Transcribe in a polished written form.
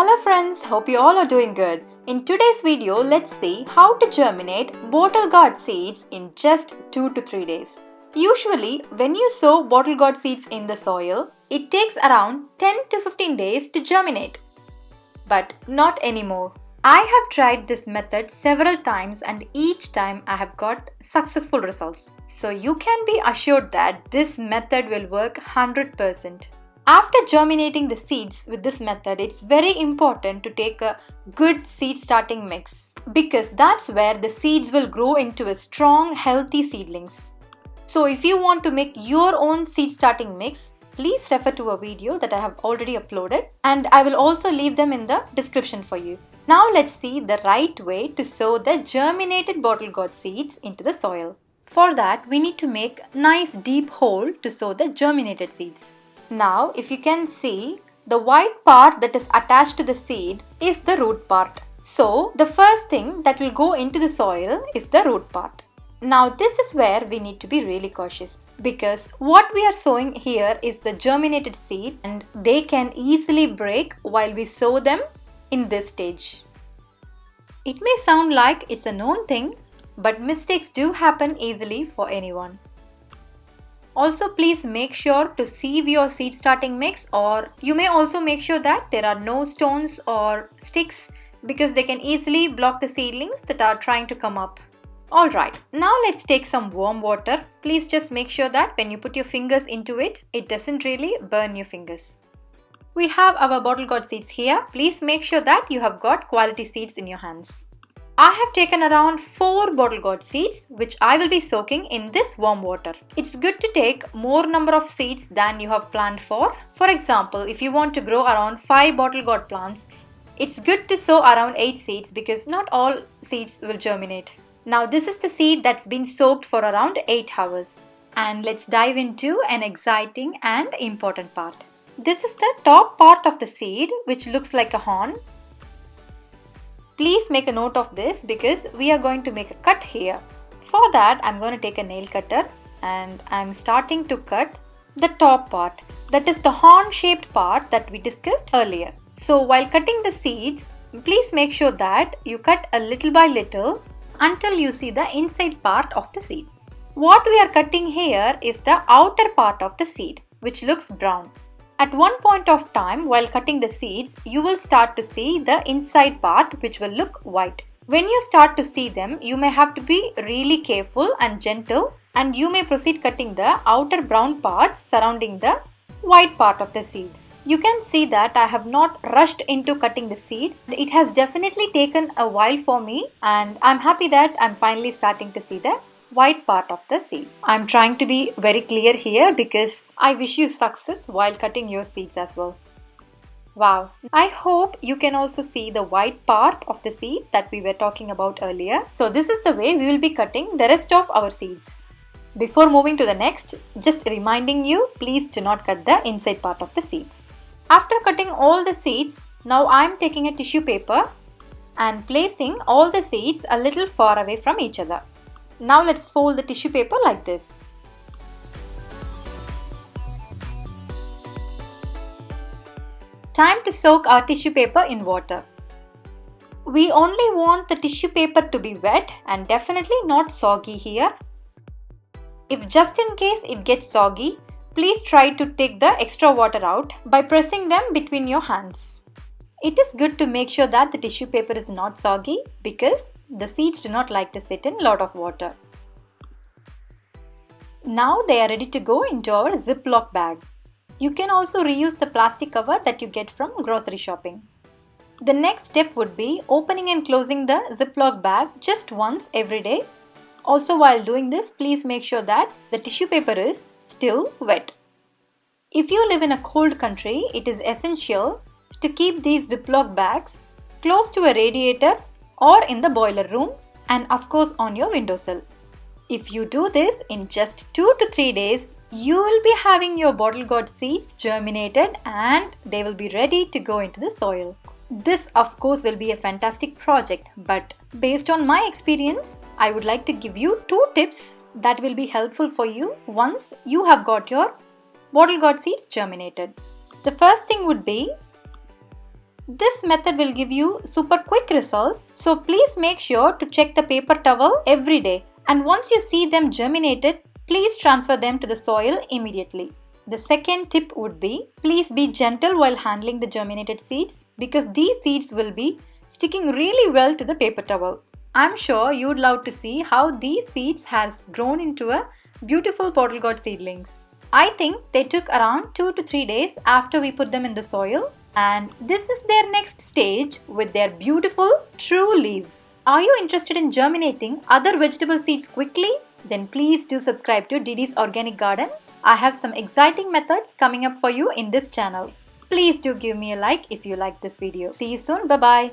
Hello friends, hope you all are doing good. In today's video, let's see how to germinate bottle gourd seeds in just 2 to 3 days. Usually, when you sow bottle gourd seeds in the soil, it takes around 10 to 15 days to germinate. But not anymore. I have tried this method several times and each time I have got successful results. So you can be assured that this method will work 100%. After germinating the seeds with this method, it's very important to take a good seed starting mix because that's where the seeds will grow into a strong, healthy seedlings. So if you want to make your own seed starting mix, please refer to a video that I have already uploaded and I will also leave them in the description for you. Now let's see the right way to sow the germinated bottle gourd seeds into the soil. For that, we need to make a nice deep hole to sow the germinated seeds. Now, if you can see, the white part that is attached to the seed is the root part. So, the first thing that will go into the soil is the root part. Now, this is where we need to be really cautious because what we are sowing here is the germinated seed and they can easily break while we sow them in this stage. It may sound like it's a known thing, but mistakes do happen easily for anyone. Also, please make sure to sieve your seed starting mix, or you may also make sure that there are no stones or sticks because they can easily block the seedlings that are trying to come up. Alright, now let's take some warm water. Please just make sure that when you put your fingers into it, it doesn't really burn your fingers. We have our bottle gourd seeds here. Please make sure that you have got quality seeds in your hands. I have taken around 4 bottle gourd seeds which I will be soaking in this warm water. It's good to take more number of seeds than you have planned for. For example, if you want to grow around 5 bottle gourd plants, it's good to sow around 8 seeds because not all seeds will germinate. Now this is the seed that's been soaked for around 8 hours. And let's dive into an exciting and important part. This is the top part of the seed which looks like a horn. Please make a note of this because we are going to make a cut here. For that, I'm going to take a nail cutter and I'm starting to cut the top part. That is the horn-shaped part that we discussed earlier. So while cutting the seeds, please make sure that you cut a little by little until you see the inside part of the seed. What we are cutting here is the outer part of the seed, which looks brown. At one point of time while cutting the seeds, you will start to see the inside part which will look white. When you start to see them, you may have to be really careful and gentle and you may proceed cutting the outer brown parts surrounding the white part of the seeds. You can see that I have not rushed into cutting the seed. It has definitely taken a while for me and I'm happy that I'm finally starting to see the white part of the seed. I'm trying to be very clear here because I wish you success while cutting your seeds as well. Wow, I hope you can also see the white part of the seed that we were talking about earlier. So this is the way we will be cutting the rest of our seeds. Before moving to the next, just reminding you, please do not cut the inside part of the seeds. After cutting all the seeds, now I am taking a tissue paper and placing all the seeds a little far away from each other. Now let's fold the tissue paper like this. Time to soak our tissue paper in water. We only want the tissue paper to be wet and definitely not soggy here. If just in case it gets soggy, please try to take the extra water out by pressing them between your hands. It is good to make sure that the tissue paper is not soggy because the seeds do not like to sit in a lot of water. Now they are ready to go into our Ziploc bag. You can also reuse the plastic cover that you get from grocery shopping. The next step would be opening and closing the Ziploc bag just once every day. Also, while doing this, please make sure that the tissue paper is still wet. If you live in a cold country, it is essential to keep these Ziploc bags close to a radiator or in the boiler room and of course on your windowsill. If you do this in just 2 to 3 days, you will be having your bottle gourd seeds germinated and they will be ready to go into the soil. This of course will be a fantastic project, but based on my experience, I would like to give you 2 tips that will be helpful for you once you have got your bottle gourd seeds germinated. The first thing would be This method will give you super quick results, so please make sure to check the paper towel every day. And once you see them germinated, please transfer them to the soil immediately. The second tip would be, please be gentle while handling the germinated seeds because these seeds will be sticking really well to the paper towel. I'm sure you'd love to see how these seeds has grown into a beautiful bottle gourd seedlings. I think they took around 2 to 3 days after we put them in the soil, and this is their next stage with their beautiful true leaves. Are you interested in germinating other vegetable seeds quickly? Then please do subscribe to Didi's Organic Garden. I have some exciting methods coming up for you in this channel. Please do give me a like if you like this video. See you soon. Bye bye.